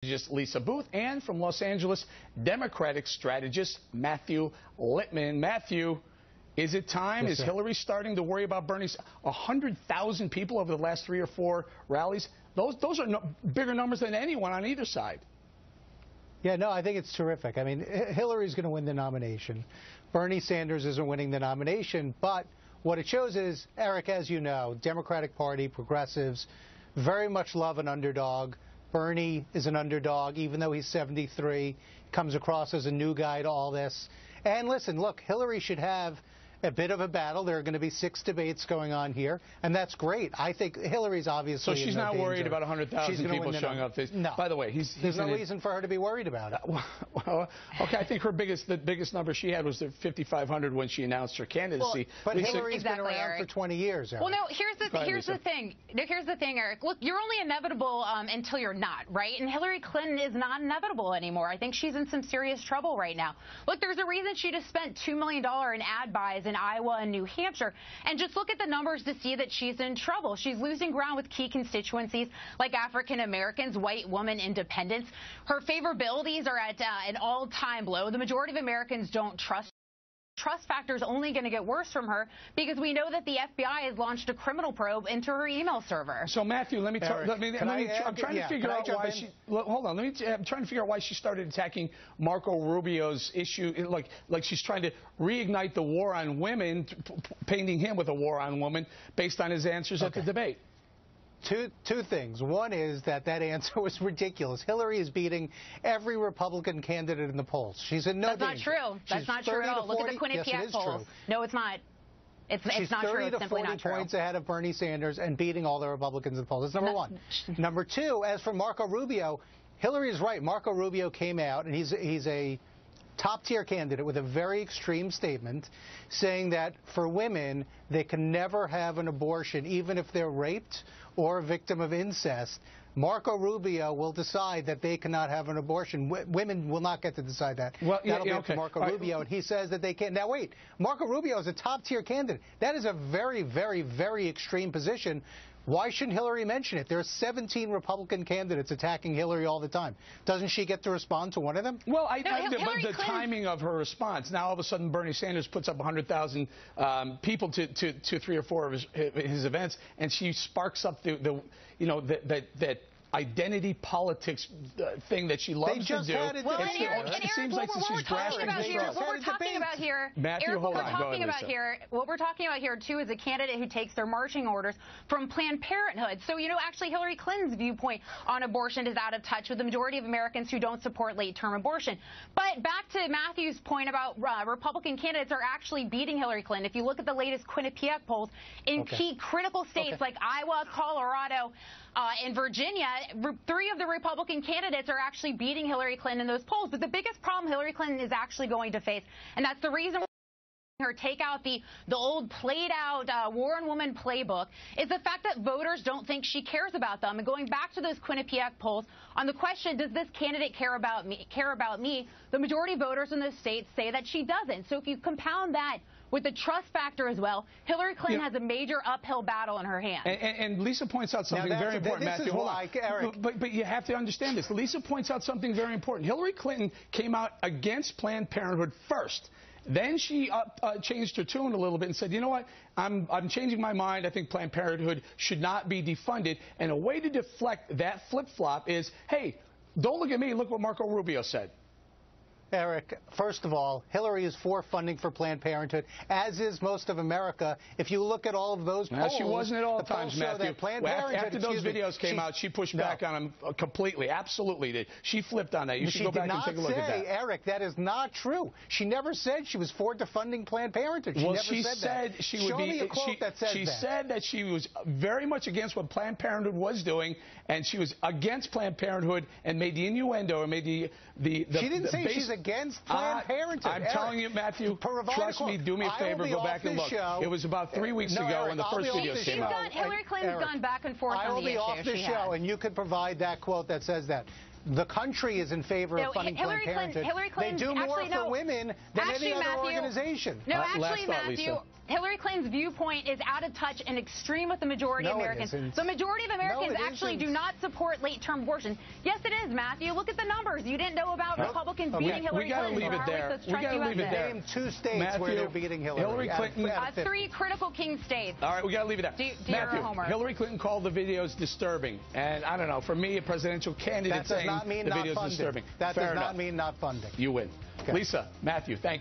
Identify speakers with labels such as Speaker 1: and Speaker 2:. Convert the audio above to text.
Speaker 1: strategist Lisa Booth, and from Los Angeles, Democratic strategist Matthew Littman. Matthew, is it time?
Speaker 2: Yes,
Speaker 1: is Hillary starting to worry about Bernie's 100,000 people over the last 3 or 4 rallies? Those are bigger numbers than anyone on either side.
Speaker 2: Yeah, no, I think it's terrific. I mean, Hillary's going to win the nomination. Bernie Sanders isn't winning the nomination, but what it shows is, Eric, as you know, Democratic Party, progressives, very much love an underdog. Bernie is an underdog, even though he's 73, comes across as a new guy to all this. And listen, look, Hillary should have a bit of a battle. There are going to be 6 debates going on here, and that's great. I think Hillary's obviously
Speaker 1: So she's not worried about 100,000 people showing up.
Speaker 2: No.
Speaker 1: By the way,
Speaker 2: there's no reason for her to be worried about it.
Speaker 1: Well, okay, I think the biggest number she had was the 5,500 when she announced her candidacy.
Speaker 2: But Hillary's been around for 20 years, Eric.
Speaker 3: Well, no, here's the thing. Here's the thing, Eric. Look, you're only inevitable until you're not, right? And Hillary Clinton is not inevitable anymore. I think she's in some serious trouble right now. Look, there's a reason she just spent $2 million in ad buys in Iowa and New Hampshire. And just look at the numbers to see that she's in trouble. She's losing ground with key constituencies like African Americans, white women, independents. Her favorabilities are at an all-time low. The majority of Americans don't trust. Trust factor is only going to get worse from her because we know that the FBI has launched a criminal probe into her email server.
Speaker 1: So Matthew, I'm trying to figure out why she. Hold on, I'm trying to figure out why she started attacking Marco Rubio's issue, like she's trying to reignite the war on women, painting him with a war on women based on his answers at the debate.
Speaker 2: Two things. One is that answer was ridiculous. Hillary is beating every Republican candidate in the polls. She's in no danger.
Speaker 3: That's not true. That's not true at all. Look at the Quinnipiac polls. No, it's not. It's not true. It's simply not true. She's 30 to 40 points ahead of Bernie Sanders and beating all the Republicans in the polls. That's number one. Number two, as for Marco Rubio, Hillary is right. Marco Rubio came out, and he's a top-tier candidate with a very extreme statement saying that for women, they can never have an abortion, even if they're raped or a victim of incest. Marco Rubio will decide that they cannot have an abortion. Women will not get to decide that.
Speaker 1: Well,
Speaker 2: That'll be up to Marco Rubio, and he says that they can. Now, wait, Marco Rubio is a top-tier candidate. That is a very, very, very extreme position. Why shouldn't Hillary mention it? There are 17 Republican candidates attacking Hillary all the time. Doesn't she get to respond to one of them?
Speaker 1: Well, the timing of her response. Now, all of a sudden, Bernie Sanders puts up 100,000 people to 3 or 4 of his events, and she sparks up that identity politics thing that she loves to do.
Speaker 3: Well, it seems like what we're talking about here, what we're talking about here, too, is a candidate who takes their marching orders from Planned Parenthood. So, actually, Hillary Clinton's viewpoint on abortion is out of touch with the majority of Americans who don't support late-term abortion. But back to Matthew's point about Republican candidates are actually beating Hillary Clinton. If you look at the latest Quinnipiac polls in key critical states like Iowa, Colorado, and Virginia, 3 of the Republican candidates are actually beating Hillary Clinton in those polls. But the biggest problem Hillary Clinton is actually going to face, and that's the reason her take out the old played-out war on women playbook, is the fact that voters don't think she cares about them. And going back to those Quinnipiac polls, on the question, does this candidate care about me, the majority of voters in those states say that she doesn't. So if you compound that with the trust factor as well, Hillary Clinton has a major uphill battle in her hands.
Speaker 1: And Lisa points out something very important, Matthew.
Speaker 2: Eric.
Speaker 1: But you have to understand this. Lisa points out something very important. Hillary Clinton came out against Planned Parenthood first. Then she changed her tune a little bit and said, you know what, I'm changing my mind. I think Planned Parenthood should not be defunded. And a way to deflect that flip-flop is, hey, don't look at me. Look what Marco Rubio said.
Speaker 2: Eric, first of all, Hillary is for funding for Planned Parenthood, as is most of America. If you look at all of those polls,
Speaker 1: she wasn't at all times, Matthew.
Speaker 2: After
Speaker 1: those videos came out, she pushed back on them completely. Absolutely did. She flipped on that. You should go back and take a look at that.
Speaker 2: Eric, that is not true. She never said she was for defunding Planned Parenthood. She said that.
Speaker 1: She would be.
Speaker 2: Show me a quote that says that.
Speaker 1: She said that she was very much against what Planned Parenthood was doing, and she was against Planned Parenthood and made the innuendo and made the
Speaker 2: She didn't say she's against Planned Parenthood.
Speaker 1: I'm telling you, Matthew, trust me, do me a favor, go back and look. It was about 3 weeks ago when the first videos came out.
Speaker 3: Hillary Clinton's gone back and forth
Speaker 2: on the issue. I will be off the show, and you could provide that quote that says that. The country is in favor of funding Planned Parenthood. They do more for women than any other organization.
Speaker 3: No, actually, Matthew, Hillary Clinton's viewpoint is out of touch and extreme with the majority of Americans. The majority of Americans actually do not support late-term abortion. Yes, it is, Matthew. Look at the numbers. You didn't know about Republicans beating Hillary Clinton.
Speaker 1: We got to leave it there. We got to leave it there.
Speaker 2: Name 2 states where they're beating Hillary
Speaker 1: Clinton.
Speaker 3: 3 critical king states.
Speaker 1: All right, we got to leave it there.
Speaker 3: Do your homework.
Speaker 1: Hillary Clinton called the videos disturbing, and I don't know. For me, a presidential candidate saying the videos disturbing.
Speaker 2: That does not mean not funding.
Speaker 1: You win.
Speaker 2: Okay.
Speaker 1: Lisa, Matthew, thank you.